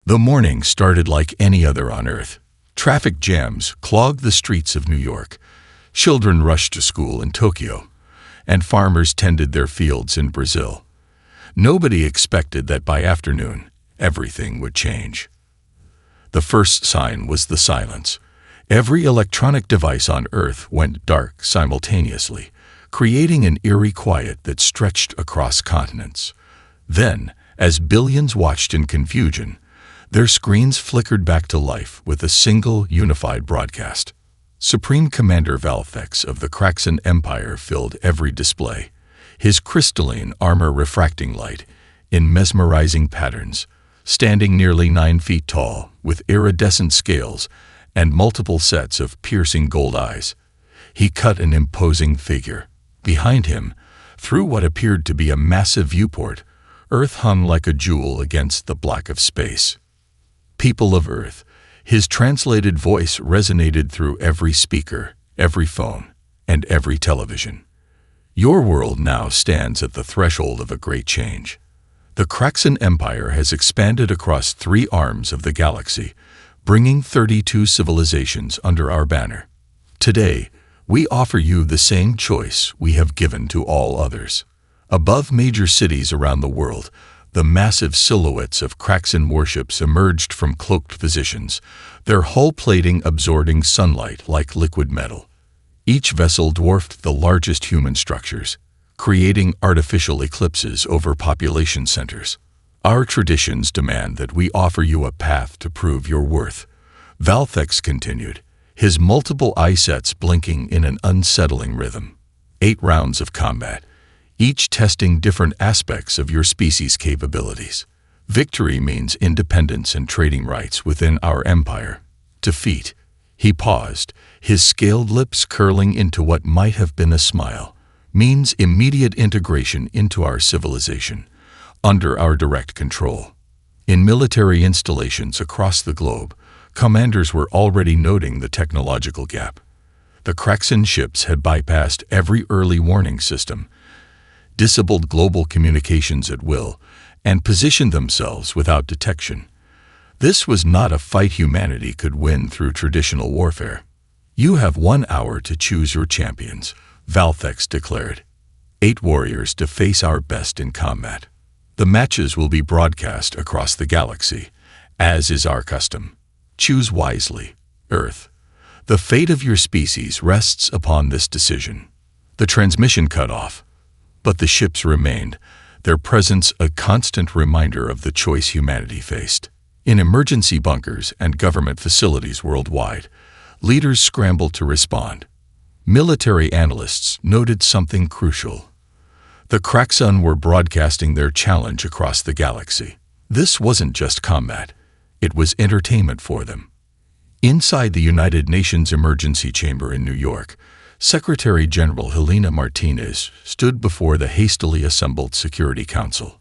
The morning started like any other on Earth. Traffic jams clogged the streets of New York. Children rushed to school in Tokyo, and farmers tended their fields in Brazil. Nobody expected that by afternoon, everything would change. The first sign was the silence. Every electronic device on Earth went dark simultaneously, creating an eerie quiet that stretched across continents. Then, as billions watched in confusion, their screens flickered back to life with a single, unified broadcast. Supreme Commander Valthex of the Kraxan Empire filled every display, his crystalline armor refracting light in mesmerizing patterns, standing nearly 9 feet tall, with iridescent scales and multiple sets of piercing gold eyes. He cut an imposing figure. Behind him, through what appeared to be a massive viewport, Earth hung like a jewel against the black of space. People of Earth, his translated voice resonated through every speaker, every phone, and every television. Your world now stands at the threshold of a great change. The Kraxan Empire has expanded across 3 arms of the galaxy, bringing 32 civilizations under our banner. Today, we offer you the same choice we have given to all others. Above major cities around the world, the massive silhouettes of Kraxan warships emerged from cloaked positions, their hull plating absorbing sunlight like liquid metal. Each vessel dwarfed the largest human structures, creating artificial eclipses over population centers. Our traditions demand that we offer you a path to prove your worth, Valthex continued, his multiple eye sets blinking in an unsettling rhythm. 8 rounds of combat, each testing different aspects of your species' capabilities. Victory means independence and trading rights within our empire. Defeat. He paused, his scaled lips curling into what might have been a smile, means immediate integration into our civilization, under our direct control. In military installations across the globe, commanders were already noting the technological gap. The Kraxan ships had bypassed every early warning system, disabled global communications at will, and positioned themselves without detection. This was not a fight humanity could win through traditional warfare. You have 1 hour to choose your champions, Valthex declared. 8 warriors to face our best in combat. The matches will be broadcast across the galaxy, as is our custom. Choose wisely, Earth. The fate of your species rests upon this decision. The transmission cut off, but the ships remained, their presence a constant reminder of the choice humanity faced. In emergency bunkers and government facilities worldwide, leaders scrambled to respond. Military analysts noted something crucial. The Kraxan were broadcasting their challenge across the galaxy. This wasn't just combat, it was entertainment for them. Inside the United Nations Emergency Chamber in New York, Secretary General Helena Martinez stood before the hastily assembled Security Council.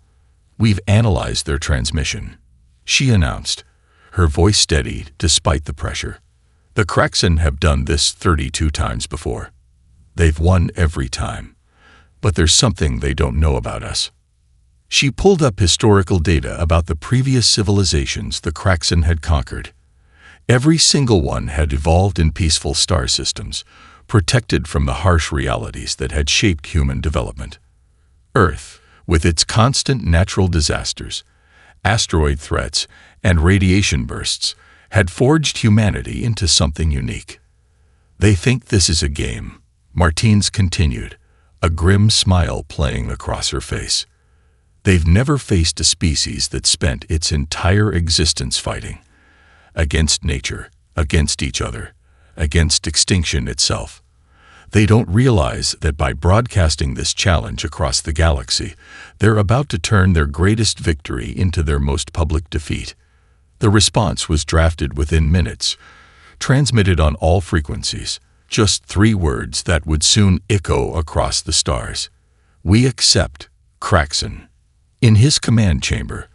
"We've analyzed their transmission," she announced, her voice steady despite the pressure. "The Kraxan have done this 32 times before. They've won every time. But there's something they don't know about us." She pulled up historical data about the previous civilizations the Kraxan had conquered. Every single one had evolved in peaceful star systems, protected from the harsh realities that had shaped human development. Earth, with its constant natural disasters, asteroid threats, and radiation bursts, had forged humanity into something unique. "They think this is a game," Martins continued, a grim smile playing across her face. "They've never faced a species that spent its entire existence fighting. Against nature, against each other, against extinction itself. They don't realize that by broadcasting this challenge across the galaxy, they're about to turn their greatest victory into their most public defeat." The response was drafted within minutes, transmitted on all frequencies, just 3 words that would soon echo across the stars. "We accept, Kraxan." In his command chamber,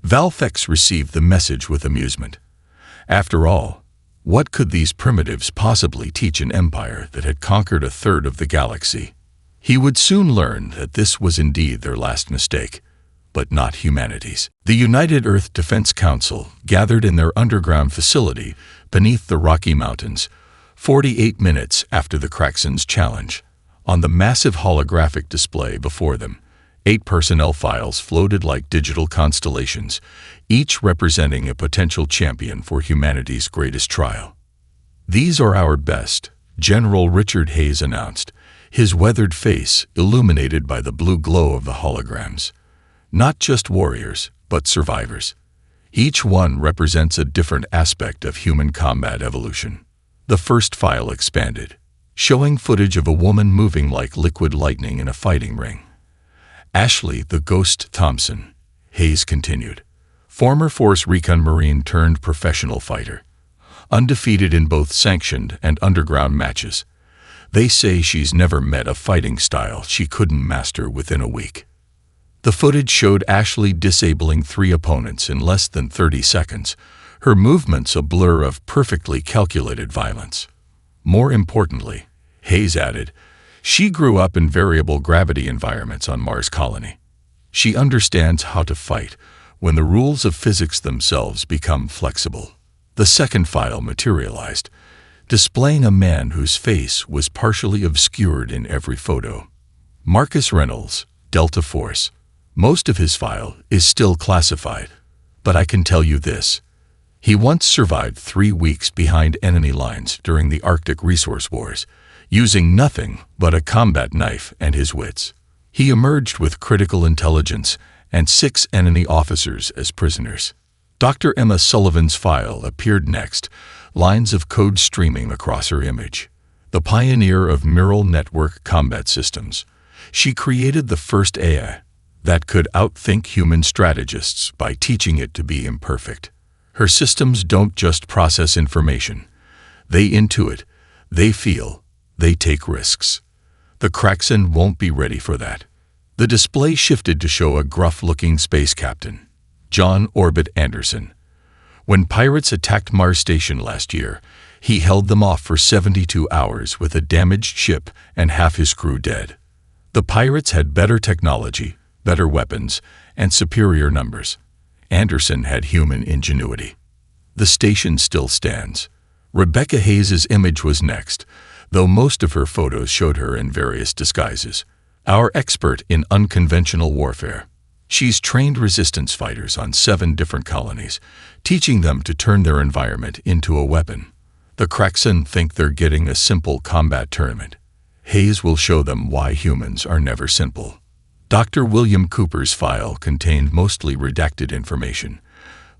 Valthex received the message with amusement. After all, what could these primitives possibly teach an empire that had conquered 1/3 of the galaxy? He would soon learn that this was indeed their last mistake. but not humanity's. The United Earth Defense Council gathered in their underground facility beneath the Rocky Mountains, 48 minutes after the Kraxen's challenge. On the massive holographic display before them, 8 personnel files floated like digital constellations, each representing a potential champion for humanity's greatest trial. "These are our best," General Richard Hayes announced, his weathered face illuminated by the blue glow of the holograms. "Not just warriors, but survivors. Each one represents a different aspect of human combat evolution." The first file expanded, showing footage of a woman moving like liquid lightning in a fighting ring. "Ashley the Ghost Thompson," Hayes continued, "former Force Recon Marine turned professional fighter, undefeated in both sanctioned and underground matches. They say she's never met a fighting style she couldn't master within a week." The footage showed Ashley disabling 3 opponents in less than 30 seconds, her movements a blur of perfectly calculated violence. More importantly, Hayes added, she grew up in variable gravity environments on Mars Colony. She understands how to fight when the rules of physics themselves become flexible. The second file materialized, displaying a man whose face was partially obscured in every photo. Marcus Reynolds, Delta Force. Most of his file is still classified, but I can tell you this. He once survived 3 weeks behind enemy lines during the Arctic resource wars, using nothing but a combat knife and his wits. He emerged with critical intelligence and 6 enemy officers as prisoners. Dr. Emma Sullivan's file appeared next, lines of code streaming across her image. The pioneer of neural network combat systems, she created the first AI that could outthink human strategists by teaching it to be imperfect. Her systems don't just process information. They intuit, they feel, they take risks. The Kraxen won't be ready for that. The display shifted to show a gruff-looking space captain, John Orbit Anderson. When pirates attacked Mars Station last year, he held them off for 72 hours with a damaged ship and half his crew dead. The pirates had better technology, better weapons, and superior numbers. Anderson had human ingenuity. The station still stands. Rebecca Hayes's image was next, though most of her photos showed her in various disguises. Our expert in unconventional warfare. She's trained resistance fighters on 7 different colonies, teaching them to turn their environment into a weapon. The Kraxen think they're getting a simple combat tournament. Hayes will show them why humans are never simple. Dr. William Cooper's file contained mostly redacted information,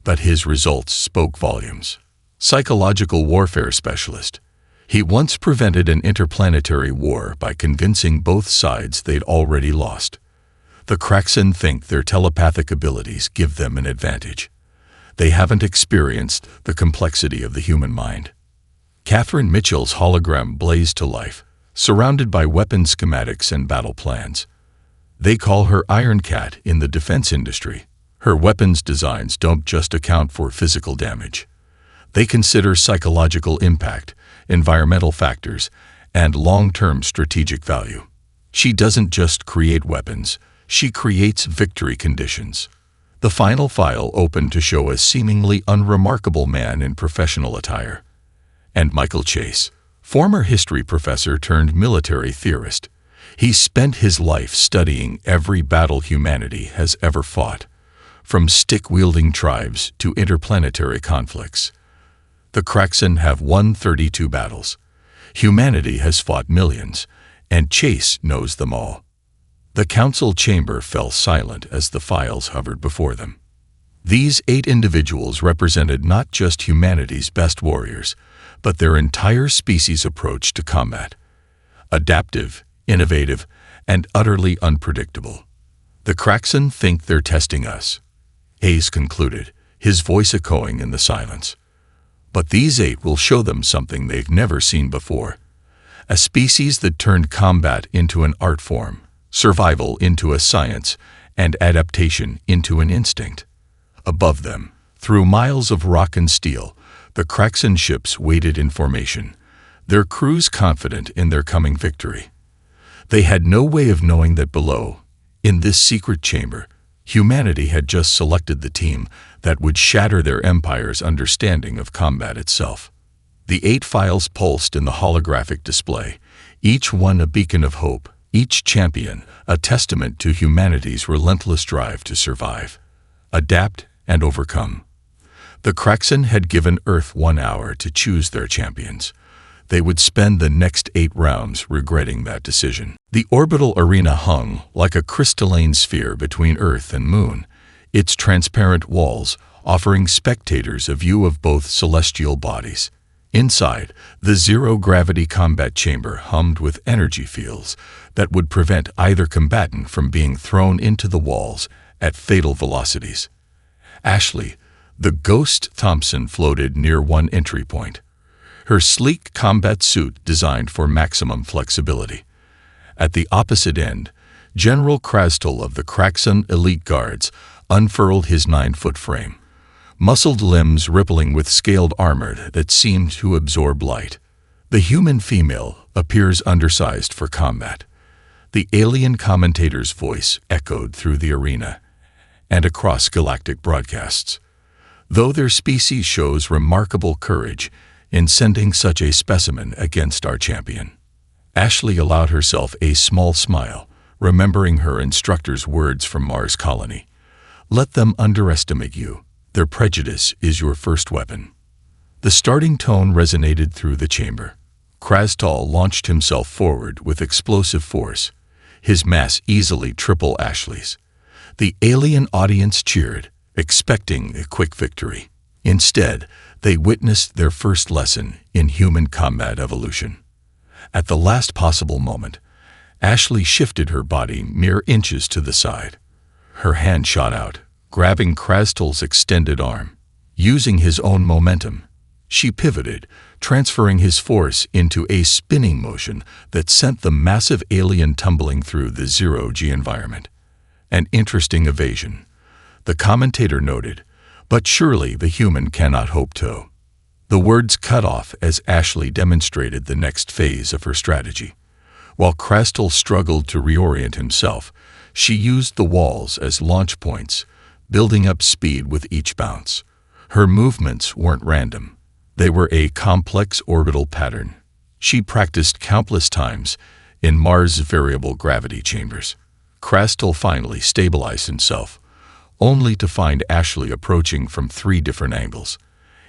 but his results spoke volumes. Psychological warfare specialist. He once prevented an interplanetary war by convincing both sides they'd already lost. The Kraxen think their telepathic abilities give them an advantage. They haven't experienced the complexity of the human mind. Catherine Mitchell's hologram blazed to life, surrounded by weapon schematics and battle plans. They call her Iron Cat in the defense industry. Her weapons designs don't just account for physical damage. They consider psychological impact, environmental factors, and long-term strategic value. She doesn't just create weapons, she creates victory conditions. The final file opened to show a seemingly unremarkable man in professional attire. And Michael Chase, former history professor turned military theorist. He spent his life studying every battle humanity has ever fought, from stick-wielding tribes to interplanetary conflicts. The Kraxen have won 32 battles. Humanity has fought millions, and Chase knows them all. The council chamber fell silent as the files hovered before them. These 8 individuals represented not just humanity's best warriors, but their entire species' approach to combat. Adaptive, innovative, and utterly unpredictable. The Kraxen think they're testing us, Hayes concluded, his voice echoing in the silence. But these 8 will show them something they've never seen before. A species that turned combat into an art form, survival into a science, and adaptation into an instinct. Above them, through miles of rock and steel, the Kraxen ships waited in formation, their crews confident in their coming victory. They had no way of knowing that below, in this secret chamber, Humanity had just selected the team that would shatter their empire's understanding of combat itself. The 8 files pulsed in the holographic display, each one a beacon of hope, each champion a testament to humanity's relentless drive to survive, adapt, and overcome. The Kraxen had given Earth 1 hour to choose their champions. They would spend the next 8 rounds regretting that decision. The orbital arena hung like a crystalline sphere between Earth and Moon, its transparent walls offering spectators a view of both celestial bodies. Inside, the zero-gravity combat chamber hummed with energy fields that would prevent either combatant from being thrown into the walls at fatal velocities. Ashley, the Ghost Thompson, floated near one entry point, her sleek combat suit designed for maximum flexibility. At the opposite end, General Krastel of the Kraxen Elite Guards unfurled his 9-foot frame, muscled limbs rippling with scaled armor that seemed to absorb light. The human female appears undersized for combat. The alien commentator's voice echoed through the arena and across galactic broadcasts. Though their species shows remarkable courage in sending such a specimen against our champion. Ashley allowed herself a small smile, remembering her instructor's words from Mars Colony. Let them underestimate you. Their prejudice is your first weapon. The starting tone resonated through the chamber. Krastal launched himself forward with explosive force, his mass easily triple Ashley's. The alien audience cheered, expecting a quick victory. Instead, they witnessed their first lesson in human combat evolution. At the last possible moment, Ashley shifted her body mere inches to the side. Her hand shot out, grabbing Krastal's extended arm. Using his own momentum, she pivoted, transferring his force into a spinning motion that sent the massive alien tumbling through the zero-G environment. An interesting evasion, the commentator noted, but surely the human cannot hope to. The words cut off as Ashley demonstrated the next phase of her strategy. While Krastal struggled to reorient himself, she used the walls as launch points, building up speed with each bounce. Her movements weren't random. They were a complex orbital pattern. She practiced countless times in Mars' variable gravity chambers. Krastal finally stabilized himself, only to find Ashley approaching from 3 different angles,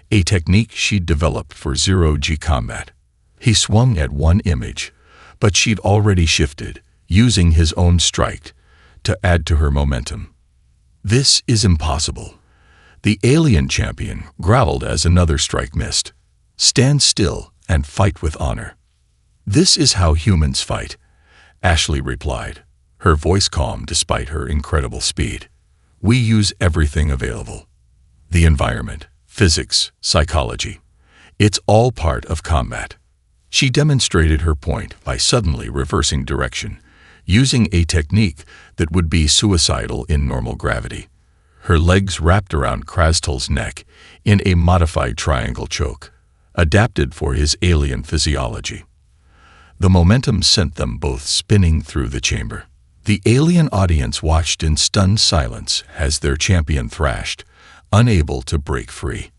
a technique she'd developed for zero-G combat. He swung at one image, but she'd already shifted, using his own strike to add to her momentum. This is impossible. The alien champion growled as another strike missed. Stand still and fight with honor. This is how humans fight, Ashley replied, her voice calm despite her incredible speed. We use everything available. The environment, physics, psychology. It's all part of combat. She demonstrated her point by suddenly reversing direction, using a technique that would be suicidal in normal gravity. Her legs wrapped around Krastal's neck in a modified triangle choke, adapted for his alien physiology. The momentum sent them both spinning through the chamber. The alien audience watched in stunned silence as their champion thrashed, unable to break free.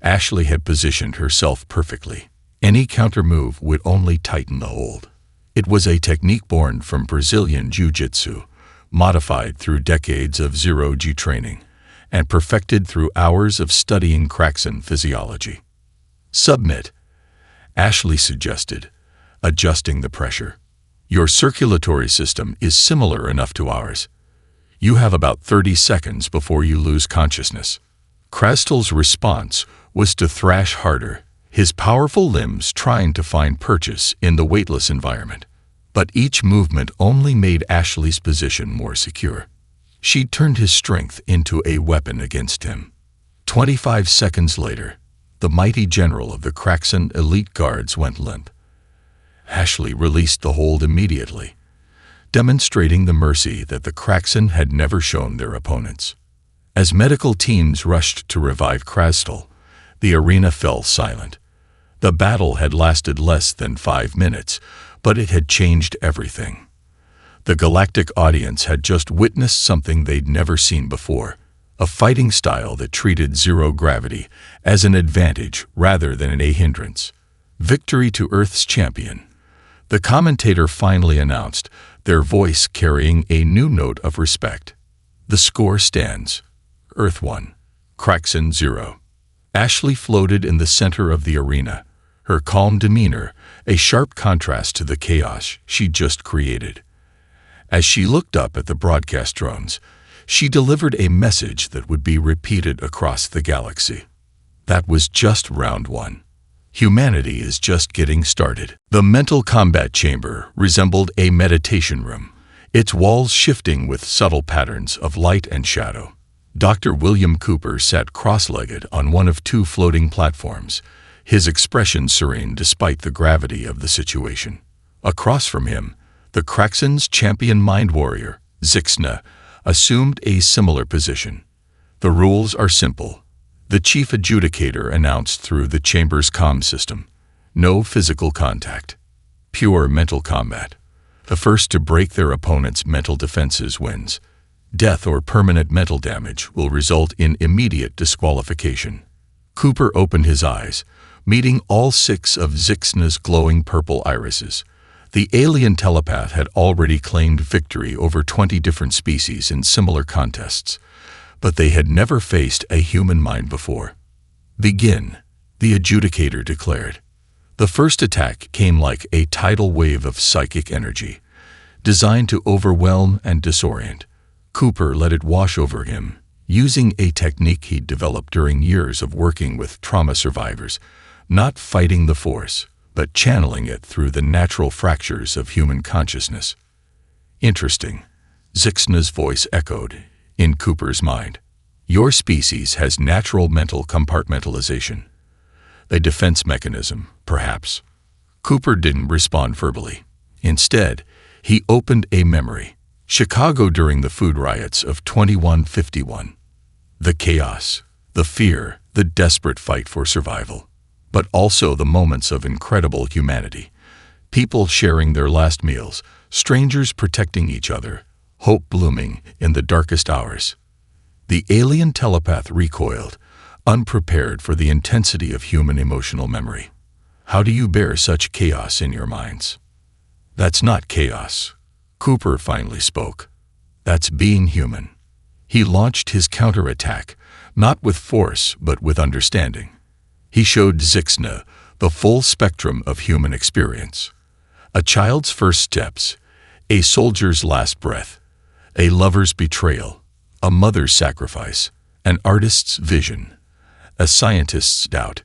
Ashley had positioned herself perfectly. Any counter-move would only tighten the hold. It was a technique born from Brazilian Jiu-Jitsu, modified through decades of zero-G training, and perfected through hours of studying Kraxen physiology. Submit, Ashley suggested, adjusting the pressure. Your circulatory system is similar enough to ours. You have about 30 seconds before you lose consciousness. Krastal's response was to thrash harder, his powerful limbs trying to find purchase in the weightless environment. But each movement only made Ashley's position more secure. She turned his strength into a weapon against him. 25 seconds later, the mighty general of the Kraxen Elite Guards went limp. Ashley released the hold immediately, demonstrating the mercy that the Kraxen had never shown their opponents. As medical teams rushed to revive Krastal, the arena fell silent. The battle had lasted less than 5 minutes, but it had changed everything. The Galactic audience had just witnessed something they'd never seen before, a fighting style that treated zero gravity as an advantage rather than a hindrance. Victory to Earth's champion. The commentator finally announced, their voice carrying a new note of respect. The score stands. Earth 1. Craxon 0. Ashley floated in the center of the arena, her calm demeanor a sharp contrast to the chaos she'd just created. As she looked up at the broadcast drones, she delivered a message that would be repeated across the galaxy. That was just round 1. Humanity is just getting started. The mental combat chamber resembled a meditation room, its walls shifting with subtle patterns of light and shadow. Dr. William Cooper sat cross-legged on one of 2 floating platforms, his expression serene despite the gravity of the situation. Across from him, the Craxon's champion mind warrior, Zixna, assumed a similar position. The rules are simple. The chief adjudicator announced through the chamber's comm system. No physical contact. Pure mental combat. The first to break their opponent's mental defenses wins. Death or permanent mental damage will result in immediate disqualification. Cooper opened his eyes, meeting all 6 of Zixna's glowing purple irises. The alien telepath had already claimed victory over 20 different species in similar contests, but they had never faced a human mind before. Begin, the adjudicator declared. The first attack came like a tidal wave of psychic energy, designed to overwhelm and disorient. Cooper let it wash over him, using a technique he'd developed during years of working with trauma survivors, not fighting the force, but channeling it through the natural fractures of human consciousness. Interesting, Zixna's voice echoed in Cooper's mind. Your species has natural mental compartmentalization. A defense mechanism, perhaps. Cooper didn't respond verbally. Instead, he opened a memory. Chicago during the food riots of 2151. The chaos, the fear, the desperate fight for survival, but also the moments of incredible humanity. People sharing their last meals, strangers protecting each other, hope blooming in the darkest hours. The alien telepath recoiled, unprepared for the intensity of human emotional memory. How do you bear such chaos in your minds? That's not chaos. Cooper finally spoke. That's being human. He launched his counterattack, not with force but with understanding. He showed Zixna the full spectrum of human experience. A child's first steps, a soldier's last breath, a lover's betrayal, a mother's sacrifice, an artist's vision, a scientist's doubt.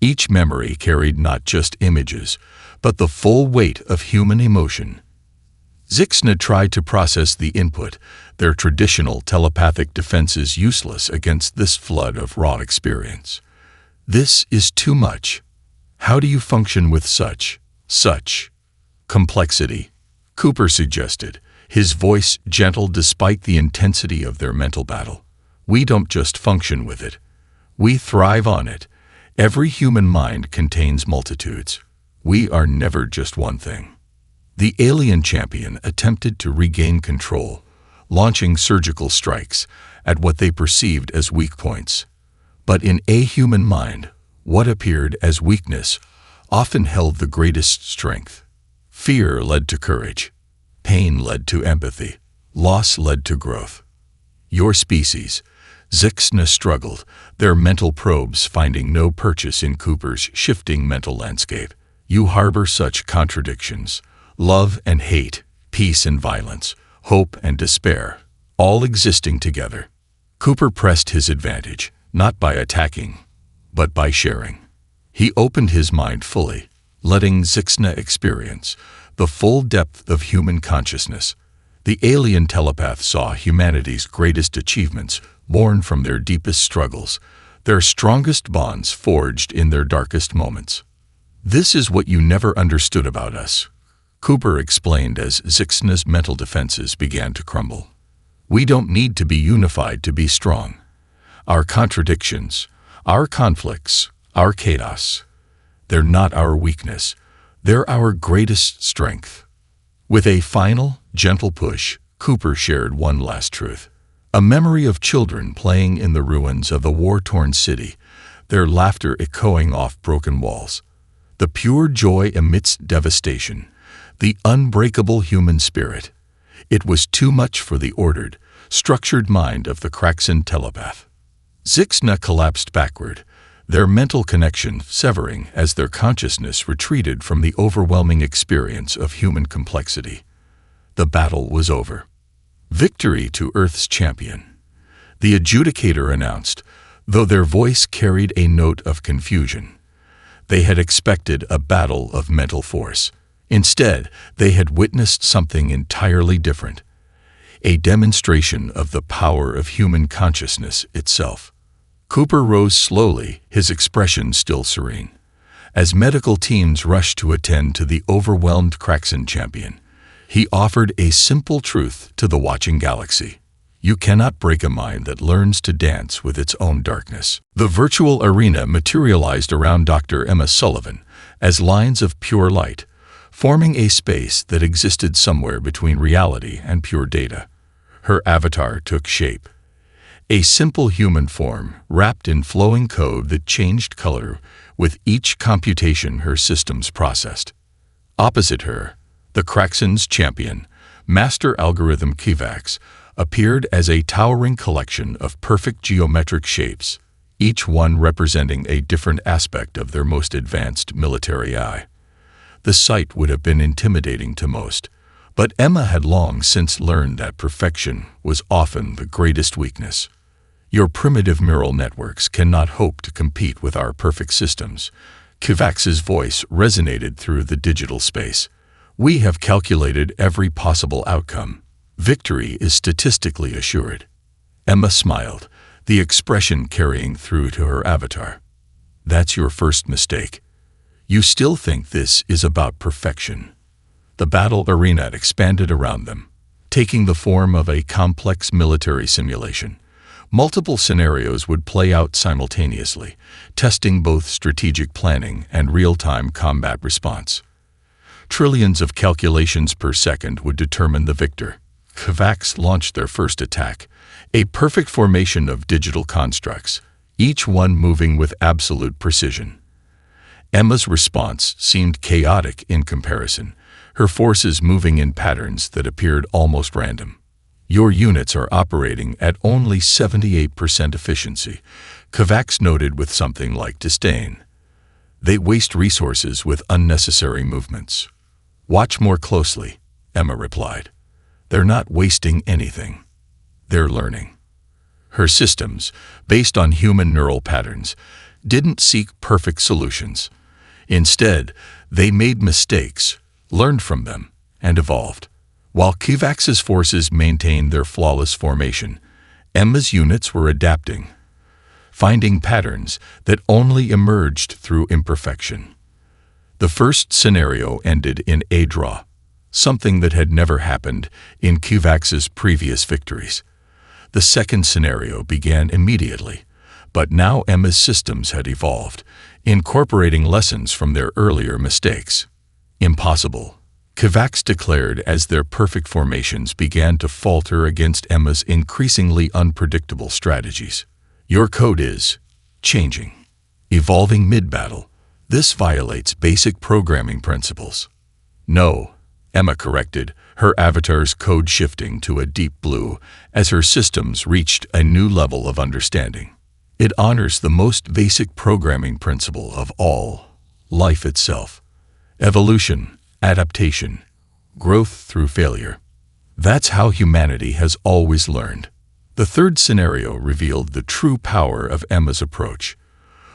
Each memory carried not just images, but the full weight of human emotion. Zixna tried to process the input, their traditional telepathic defenses useless against this flood of raw experience. This is too much. How do you function with such complexity? Cooper suggested, his voice gentle despite the intensity of their mental battle. We don't just function with it. We thrive on it. Every human mind contains multitudes. We are never just one thing. The alien champion attempted to regain control, launching surgical strikes at what they perceived as weak points. But in a human mind, what appeared as weakness often held the greatest strength. Fear led to courage. Pain led to empathy. Loss led to growth. Your species, Zixna struggled, their mental probes finding no purchase in Cooper's shifting mental landscape. You harbor such contradictions. Love and hate, peace and violence, hope and despair, all existing together. Cooper pressed his advantage, not by attacking, but by sharing. He opened his mind fully, letting Zixna experience the full depth of human consciousness. The alien telepath saw humanity's greatest achievements born from their deepest struggles, their strongest bonds forged in their darkest moments. This is what you never understood about us, Cooper explained as Zixna's mental defenses began to crumble. We don't need to be unified to be strong. Our contradictions, our conflicts, our chaos, they're not our weakness. They're our greatest strength. With a final, Gentle push, Cooper shared one last truth. A memory of children playing in the ruins of a war-torn city, their laughter echoing off broken walls. The pure joy amidst devastation, the unbreakable human spirit. It was too much for the ordered, structured mind of the Kraxan telepath. Zixna collapsed backward, their mental connection severing as their consciousness retreated from the overwhelming experience of human complexity. The battle was over. Victory to Earth's champion, the adjudicator announced, though their voice carried a note of confusion. They had expected a battle of mental force. Instead, they had witnessed something entirely different, a demonstration of the power of human consciousness itself. Cooper rose slowly, his expression still serene. As medical teams rushed to attend to the overwhelmed Kraxan champion, he offered a simple truth to the watching galaxy. You cannot break a mind that learns to dance with its own darkness. The virtual arena materialized around Dr. Emma Sullivan as lines of pure light, forming a space that existed somewhere between reality and pure data. Her avatar took shape. A simple human form wrapped in flowing code that changed color with each computation her systems processed. Opposite her, the Kraxan's champion, Master Algorithm Kivax, appeared as a towering collection of perfect geometric shapes, each one representing a different aspect of their most advanced military eye. The sight would have been intimidating to most, but Emma had long since learned that perfection was often the greatest weakness. Your primitive neural networks cannot hope to compete with our perfect systems. Kivax's voice resonated through the digital space. We have calculated every possible outcome. Victory is statistically assured. Emma smiled, the expression carrying through to her avatar. That's your first mistake. You still think this is about perfection. The battle arena expanded around them, taking the form of a complex military simulation. Multiple scenarios would play out simultaneously, testing both strategic planning and real-time combat response. Trillions of calculations per second would determine the victor. Kivax launched their first attack, a perfect formation of digital constructs, each one moving with absolute precision. Emma's response seemed chaotic in comparison, her forces moving in patterns that appeared almost random. Your units are operating at only 78% efficiency, Kivax noted with something like disdain. They waste resources with unnecessary movements. Watch more closely, Emma replied. They're not wasting anything. They're learning. Her systems, based on human neural patterns, didn't seek perfect solutions. Instead, they made mistakes, learned from them, and evolved. While Kivax's forces maintained their flawless formation, Emma's units were adapting, finding patterns that only emerged through imperfection. The first scenario ended in a draw, something that had never happened in Kivax's previous victories. The second scenario began immediately, but now Emma's systems had evolved, incorporating lessons from their earlier mistakes. Impossible, Kivax declared as their perfect formations began to falter against Emma's increasingly unpredictable strategies. Your code is changing, evolving mid-battle. This violates basic programming principles. No, Emma corrected, her avatar's code shifting to a deep blue as her systems reached a new level of understanding. It honors the most basic programming principle of all, life itself. Evolution, adaptation, growth through failure. That's how humanity has always learned. The third scenario revealed the true power of Emma's approach.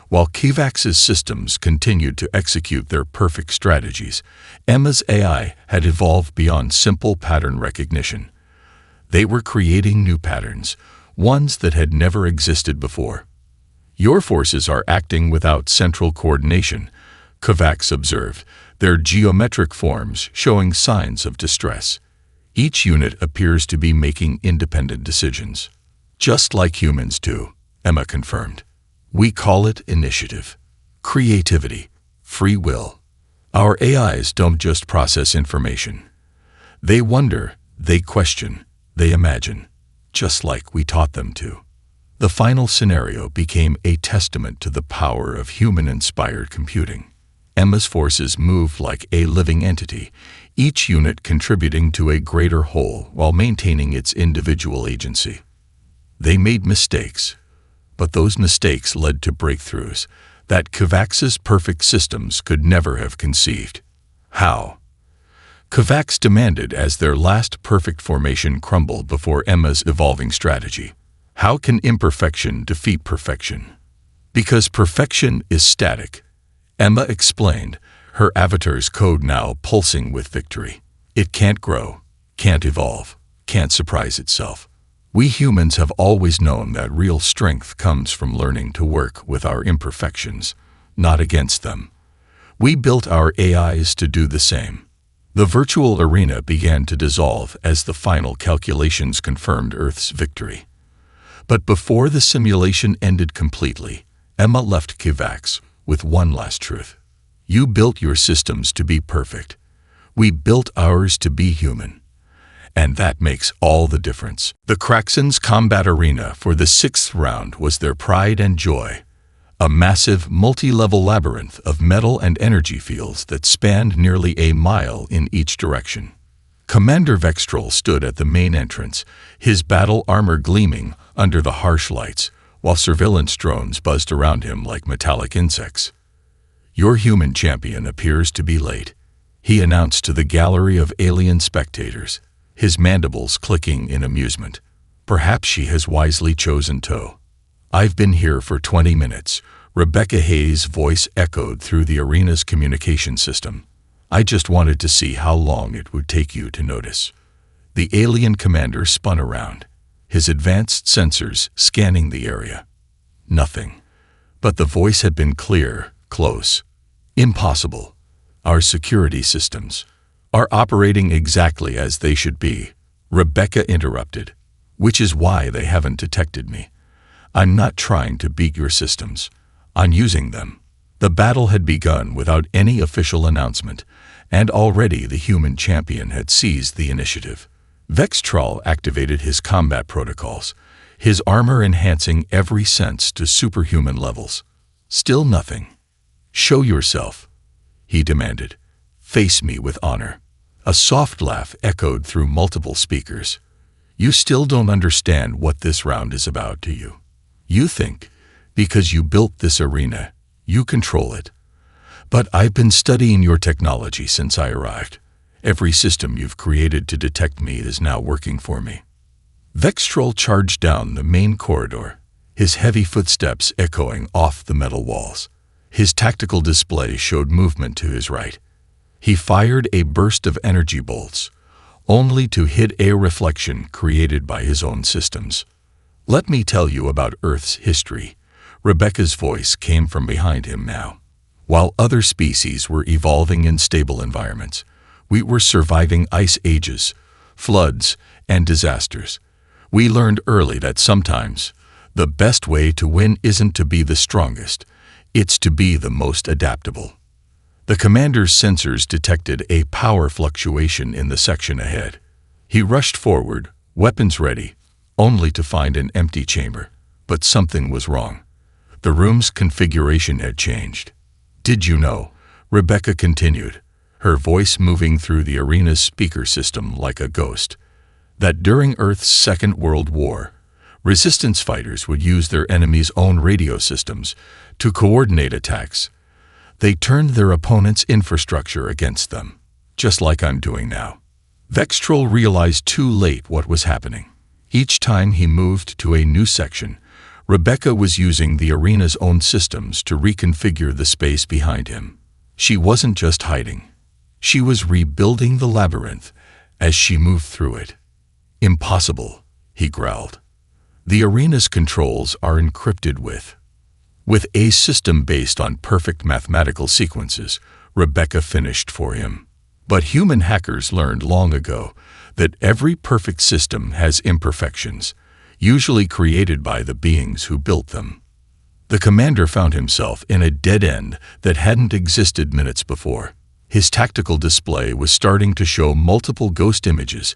While Kivax's systems continued to execute their perfect strategies, Emma's AI had evolved beyond simple pattern recognition. They were creating new patterns, ones that had never existed before. Your forces are acting without central coordination, Kivax observed, their geometric forms showing signs of distress. Each unit appears to be making independent decisions. Just like humans do, Emma confirmed. We call it initiative, creativity, free will. Our AIs don't just process information. They wonder, They question, they imagine, just like we taught them to. The final scenario became a testament to the power of human-inspired computing. Emma's forces moved like a living entity, each unit contributing to a greater whole while maintaining its individual agency. They made mistakes, but those mistakes led to breakthroughs that Kovacs's perfect systems could never have conceived. How? Kovacs demanded as their last perfect formation crumbled before Emma's evolving strategy. How can imperfection defeat perfection? Because perfection is static, Emma explained, her avatar's code now pulsing with victory. It can't grow, can't evolve, can't surprise itself. We humans have always known that real strength comes from learning to work with our imperfections, not against them. We built our AIs to do the same. The virtual arena began to dissolve as the final calculations confirmed Earth's victory. But before the simulation ended completely, Emma left Kovacs with one last truth. You built your systems to be perfect. We built ours to be human. And that makes all the difference. The Kraxen's combat arena for the 6th round was their pride and joy. A massive, multi-level labyrinth of metal and energy fields that spanned nearly a mile in each direction. Commander Vextrol stood at the main entrance, his battle armor gleaming under the harsh lights, while surveillance drones buzzed around him like metallic insects. Your human champion appears to be late, he announced to the gallery of alien spectators, his mandibles clicking in amusement. Perhaps she has wisely chosen to. I've been here for 20 minutes, Rebecca Hayes' voice echoed through the arena's communication system. I just wanted to see how long it would take you to notice. The alien commander spun around, his advanced sensors scanning the area. Nothing. But the voice had been clear, close. Impossible. Our security systems are operating exactly as they should be, Rebecca interrupted, which is why they haven't detected me. I'm not trying to beat your systems. I'm using them. The battle had begun without any official announcement, and already the human champion had seized the initiative. Vextrol activated his combat protocols, his armor enhancing every sense to superhuman levels. Still nothing. Show yourself, he demanded. Face me with honor. A soft laugh echoed through multiple speakers. You still don't understand what this round is about, do you? You think, because you built this arena, you control it. But I've been studying your technology since I arrived. Every system you've created to detect me is now working for me. Vextrol charged down the main corridor, his heavy footsteps echoing off the metal walls. His tactical display showed movement to his right. He fired a burst of energy bolts, only to hit a reflection created by his own systems. Let me tell you about Earth's history. Rebecca's voice came from behind him now. While other species were evolving in stable environments, we were surviving ice ages, floods, and disasters. We learned early that sometimes the best way to win isn't to be the strongest, it's to be the most adaptable. The commander's sensors detected a power fluctuation in the section ahead. He rushed forward, weapons ready, only to find an empty chamber. But something was wrong. The room's configuration had changed. Did you know? Rebecca continued, her voice moving through the arena's speaker system like a ghost, that during Earth's Second World War, resistance fighters would use their enemies' own radio systems to coordinate attacks. They turned their opponent's infrastructure against them, just like I'm doing now. Vextrol realized too late what was happening. Each time he moved to a new section, Rebecca was using the arena's own systems to reconfigure the space behind him. She wasn't just hiding. She was rebuilding the labyrinth as she moved through it. Impossible, he growled. The arena's controls are encrypted with a system based on perfect mathematical sequences, Rebecca finished for him. But human hackers learned long ago that every perfect system has imperfections, usually created by the beings who built them. The commander found himself in a dead end that hadn't existed minutes before. His tactical display was starting to show multiple ghost images,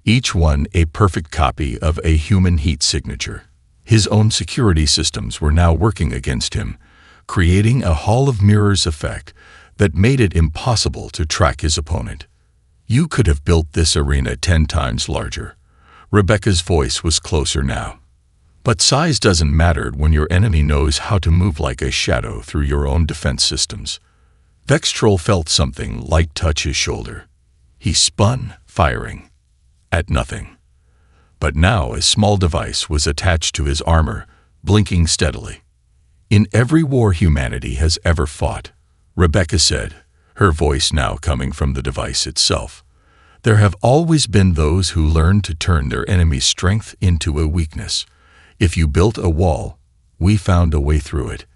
each one a perfect copy of a human heat signature. His own security systems were now working against him, creating a hall of mirrors effect that made it impossible to track his opponent. You could have built this arena 10 times larger. Rebecca's voice was closer now. But size doesn't matter when your enemy knows how to move like a shadow through your own defense systems. Vextrol felt something light touch his shoulder. He spun, firing at nothing. But now a small device was attached to his armor, blinking steadily. In every war humanity has ever fought, Rebecca said, her voice now coming from the device itself, there have always been those who learned to turn their enemy's strength into a weakness. If you built a wall, we found a way through it.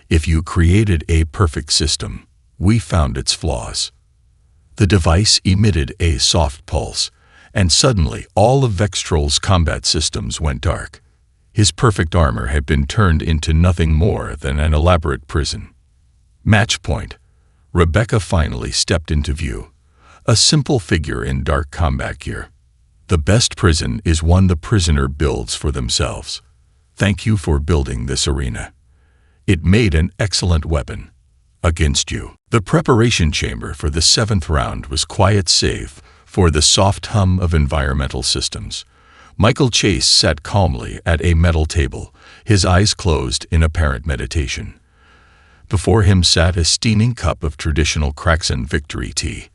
If you created a perfect system, we found its flaws. The device emitted a soft pulse, and suddenly all of Vextrol's combat systems went dark. His perfect armor had been turned into nothing more than an elaborate prison. Match point. Rebecca finally stepped into view, a simple figure in dark combat gear. The best prison is one the prisoner builds for themselves. Thank you for building this arena. It made an excellent weapon against you. The preparation chamber for the 7th round was quiet save for the soft hum of environmental systems. Michael Chase sat calmly at a metal table, his eyes closed in apparent meditation. Before him sat a steaming cup of traditional Kraxan victory tea,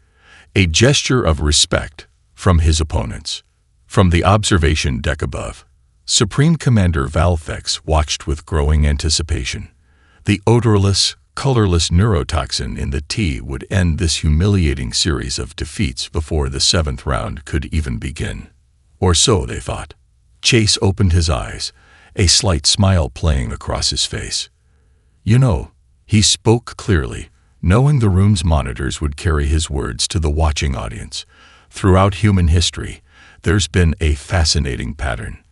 a gesture of respect from his opponents. From the observation deck above, Supreme Commander Valthex watched with growing anticipation. The odorless, colorless neurotoxin in the tea would end this humiliating series of defeats before the 7th round could even begin. Or so they thought. Chase opened his eyes, a slight smile playing across his face. You know, he spoke clearly, knowing the room's monitors would carry his words to the watching audience. Throughout human history, there's been a fascinating pattern.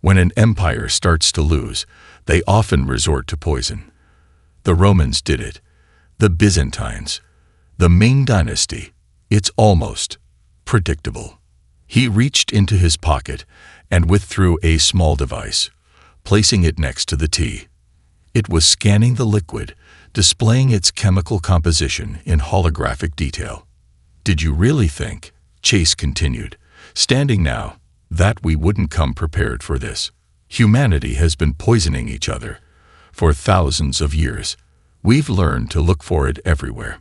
When an empire starts to lose, they often resort to poison. The Romans did it, the Byzantines, the Ming Dynasty. It's almost predictable. He reached into his pocket and withdrew a small device, placing it next to the tea. It was scanning the liquid, displaying its chemical composition in holographic detail. Did you really think, Chase continued, standing now, that we wouldn't come prepared for this? Humanity has been poisoning each other for thousands of years. We've learned to look for it everywhere.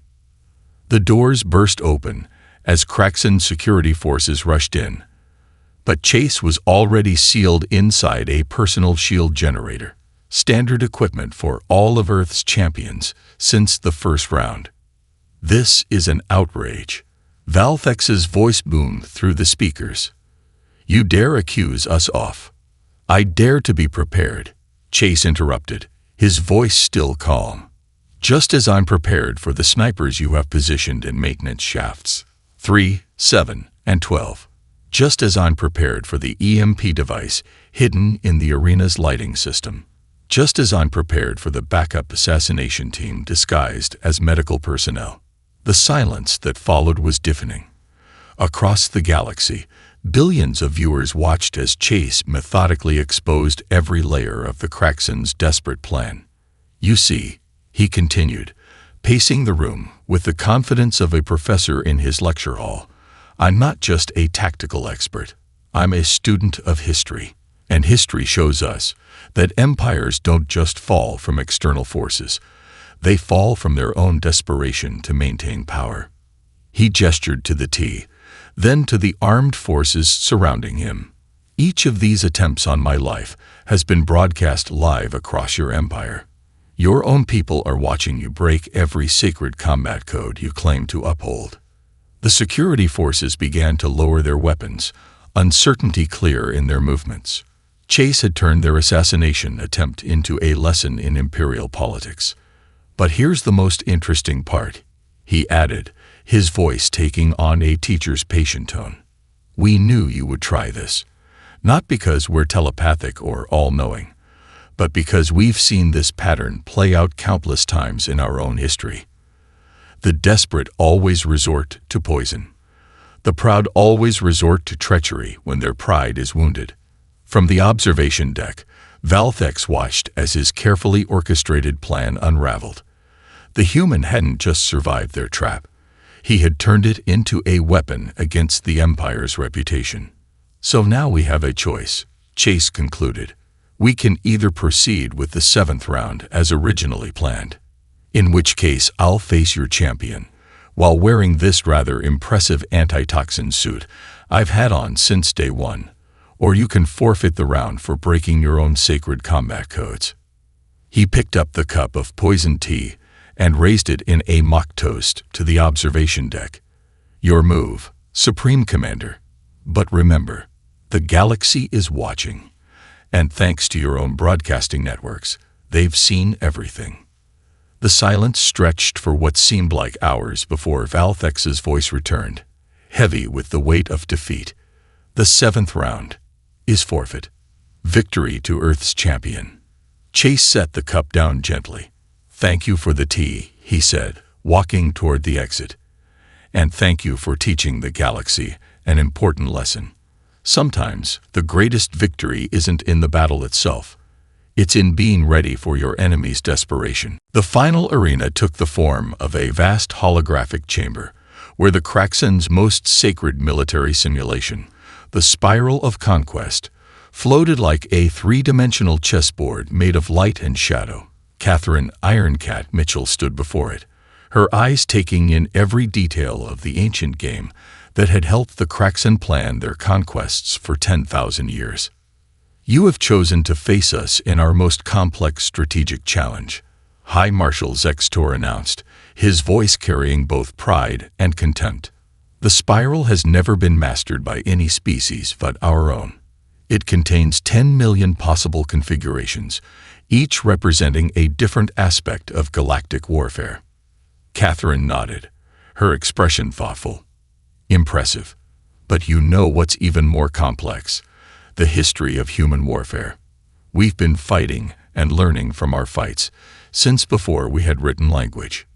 The doors burst open as Kraxan security forces rushed in. But Chase was already sealed inside a personal shield generator, standard equipment for all of Earth's champions since the 1st round. This is an outrage. Valthex's voice boomed through the speakers. You dare accuse us of? I dare to be prepared, Chase interrupted, his voice still calm. Just as I'm prepared for the snipers you have positioned in maintenance shafts 3, 7, and 12. Just as I'm prepared for the EMP device hidden in the arena's lighting system. Just as I'm prepared for the backup assassination team disguised as medical personnel. The silence that followed was deafening. Across the galaxy, billions of viewers watched as Chase methodically exposed every layer of the Kraxan's desperate plan. You see, he continued, pacing the room with the confidence of a professor in his lecture hall, I'm not just a tactical expert. I'm a student of history. And history shows us that empires don't just fall from external forces. They fall from their own desperation to maintain power. He gestured to the tea, then to the armed forces surrounding him. Each of these attempts on my life has been broadcast live across your empire. Your own people are watching you break every sacred combat code you claim to uphold. The security forces began to lower their weapons, uncertainty clear in their movements. Chase had turned their assassination attempt into a lesson in imperial politics. But here's the most interesting part, he added, his voice taking on a teacher's patient tone. We knew you would try this, not because we're telepathic or all-knowing, but because we've seen this pattern play out countless times in our own history. The desperate always resort to poison. The proud always resort to treachery when their pride is wounded. From the observation deck, Valthex watched as his carefully orchestrated plan unraveled. The human hadn't just survived their trap. He had turned it into a weapon against the Empire's reputation. So now we have a choice, Chase concluded. We can either proceed with the 7th round as originally planned, in which case I'll face your champion, while wearing this rather impressive antitoxin suit I've had on since day one, or you can forfeit the round for breaking your own sacred combat codes. He picked up the cup of poisoned tea and raised it in a mock toast to the observation deck. Your move, Supreme Commander. But remember, the galaxy is watching, and thanks to your own broadcasting networks, they've seen everything. The silence stretched for what seemed like hours before Valthex's voice returned, heavy with the weight of defeat. The 7th round is forfeit. Victory to Earth's champion. Chase set the cup down gently. Thank you for the tea, he said, walking toward the exit. And thank you for teaching the galaxy an important lesson. Sometimes the greatest victory isn't in the battle itself. It's in being ready for your enemy's desperation. The final arena took the form of a vast holographic chamber, where the Kraxen's most sacred military simulation, the Spiral of Conquest, floated like a three-dimensional chessboard made of light and shadow. Catherine Ironcat Mitchell stood before it, her eyes taking in every detail of the ancient game that had helped the Kraxen plan their conquests for 10,000 years. You have chosen to face us in our most complex strategic challenge, High Marshal Zextor announced, his voice carrying both pride and contempt. The spiral has never been mastered by any species but our own. It contains 10 million possible configurations, each representing a different aspect of galactic warfare. Catherine nodded, her expression thoughtful. Impressive. But you know what's even more complex: the history of human warfare. We've been fighting and learning from our fights since before we had written language.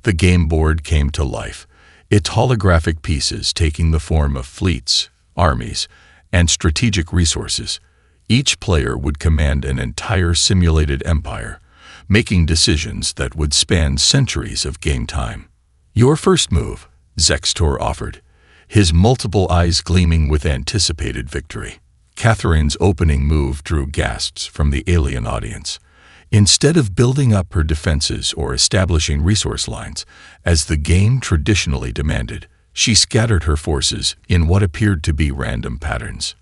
The game board came to life, its holographic pieces taking the form of fleets, armies, and strategic resources. Each player would command an entire simulated empire, making decisions that would span centuries of game time. Your first move, Zextor offered, his multiple eyes gleaming with anticipated victory. Catherine's opening move drew gasps from the alien audience. Instead of building up her defenses or establishing resource lines, as the game traditionally demanded, she scattered her forces in what appeared to be random patterns.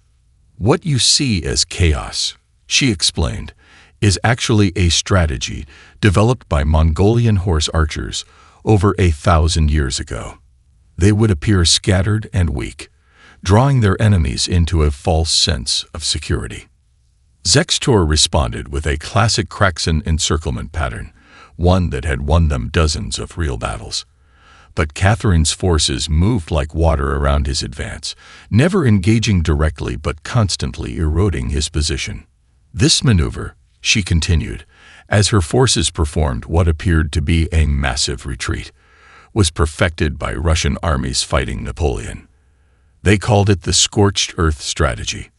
What you see as chaos, she explained, is actually a strategy developed by Mongolian horse archers over 1,000 years ago. They would appear scattered and weak, drawing their enemies into a false sense of security. Zextor responded with a classic Kraxen encirclement pattern, one that had won them dozens of real battles. But Catherine's forces moved like water around his advance, never engaging directly but constantly eroding his position. This maneuver, she continued, as her forces performed what appeared to be a massive retreat, was perfected by Russian armies fighting Napoleon. They called it the scorched earth strategy.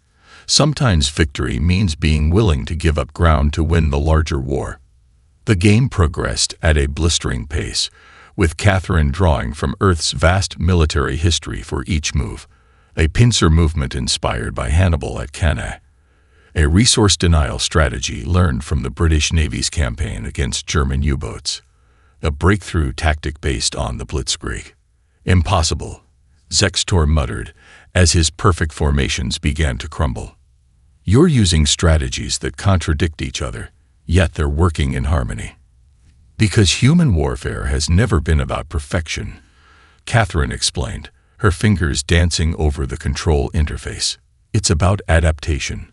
Sometimes victory means being willing to give up ground to win the larger war. The game progressed at a blistering pace, with Catherine drawing from Earth's vast military history for each move, a pincer movement inspired by Hannibal at Cannae, a resource denial strategy learned from the British Navy's campaign against German U-boats, a breakthrough tactic based on the Blitzkrieg. Impossible, Zextor muttered as his perfect formations began to crumble. You're using strategies that contradict each other, yet they're working in harmony. Because human warfare has never been about perfection, Catherine explained, her fingers dancing over the control interface. It's about adaptation,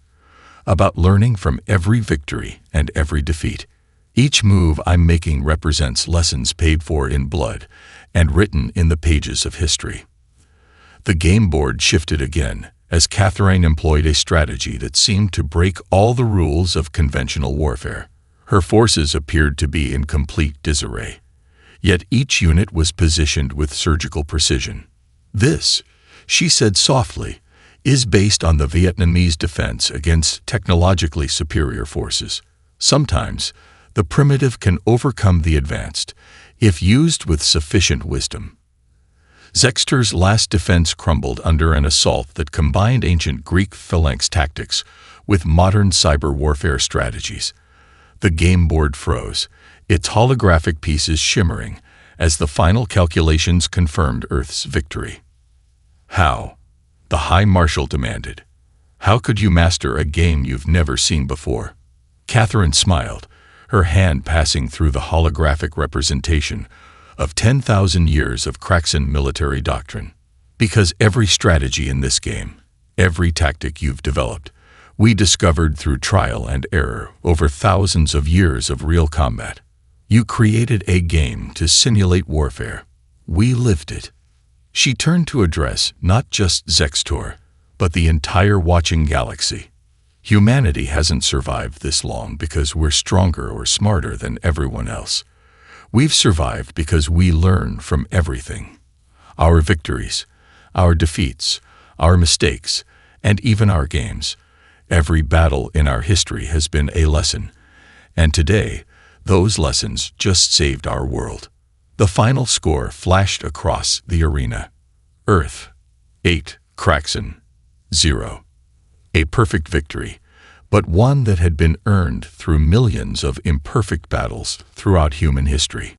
about learning from every victory and every defeat. Each move I'm making represents lessons paid for in blood and written in the pages of history. The game board shifted again as Catherine employed a strategy that seemed to break all the rules of conventional warfare. Her forces appeared to be in complete disarray, yet each unit was positioned with surgical precision. This, she said softly, is based on the Vietnamese defense against technologically superior forces. Sometimes, the primitive can overcome the advanced, if used with sufficient wisdom. Zexter's last defense crumbled under an assault that combined ancient Greek phalanx tactics with modern cyber warfare strategies. The game board froze, its holographic pieces shimmering, as the final calculations confirmed Earth's victory. How? The High Marshal demanded. How could you master a game you've never seen before? Catherine smiled, her hand passing through the holographic representation of 10,000 years of Kraxan military doctrine. Because every strategy in this game, every tactic you've developed, we discovered through trial and error over thousands of years of real combat. You created a game to simulate warfare. We lived it. She turned to address not just Zextor, but the entire watching galaxy. Humanity hasn't survived this long because we're stronger or smarter than everyone else. We've survived because we learn from everything. Our victories, our defeats, our mistakes, and even our games. Every battle in our history has been a lesson. And today, those lessons just saved our world. The final score flashed across the arena. Earth, 8, Kraxan, 0. A perfect victory, but one that had been earned through millions of imperfect battles throughout human history.